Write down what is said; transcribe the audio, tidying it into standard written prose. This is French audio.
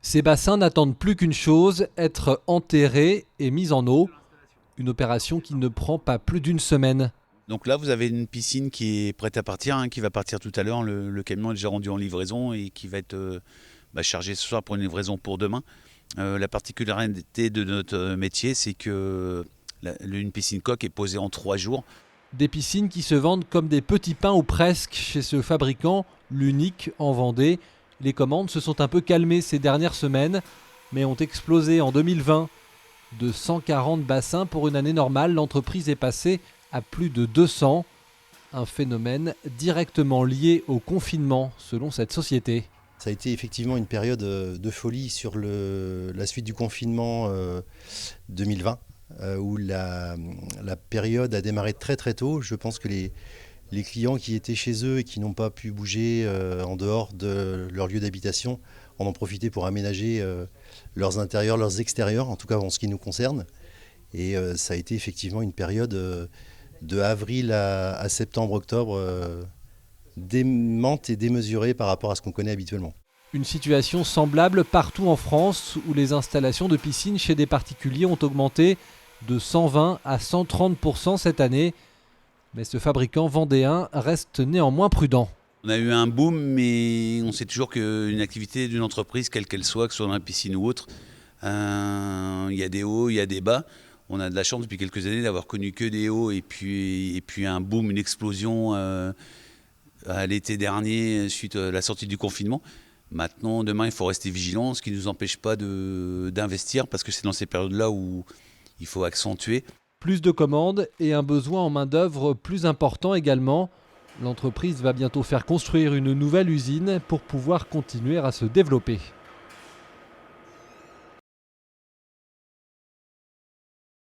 Ces bassins n'attendent plus qu'une chose, être enterrés et mis en eau. Une opération qui ne prend pas plus d'une semaine. Donc là, vous avez une piscine qui est prête à partir, qui va partir tout à l'heure. Le camion est déjà rendu en livraison et qui va être chargé ce soir pour une livraison pour demain. La particularité de notre métier, c'est que une piscine coque est posée en 3 jours. Des piscines qui se vendent comme des petits pains ou presque chez ce fabricant, l'unique en Vendée. Les commandes se sont un peu calmées ces dernières semaines, mais ont explosé en 2020. De 140 bassins pour une année normale, l'entreprise est passée à plus de 200. Un phénomène directement lié au confinement, selon cette société. Ça a été effectivement une période de folie sur la suite du confinement 2020, où la période a démarré très très tôt. Je pense que les clients qui étaient chez eux et qui n'ont pas pu bouger en dehors de leur lieu d'habitation en ont profité pour aménager leurs intérieurs, leurs extérieurs, en tout cas en ce qui nous concerne. Et ça a été effectivement une période de avril à septembre-octobre démente et démesurée par rapport à ce qu'on connaît habituellement. Une situation semblable partout en France où les installations de piscines chez des particuliers ont augmenté de 120 à 130% cette année. Mais ce fabricant vendéen reste néanmoins prudent. On a eu un boom, mais on sait toujours qu'une activité d'une entreprise, quelle qu'elle soit, que ce soit dans la piscine ou autre, il y a des hauts, il y a des bas. On a de la chance depuis quelques années d'avoir connu que des hauts et puis un boom, une explosion à l'été dernier suite à la sortie du confinement. Maintenant, demain, il faut rester vigilant, ce qui ne nous empêche pas d'investir parce que c'est dans ces périodes-là où il faut accentuer. Plus de commandes et un besoin en main-d'œuvre plus important également. L'entreprise va bientôt faire construire une nouvelle usine pour pouvoir continuer à se développer.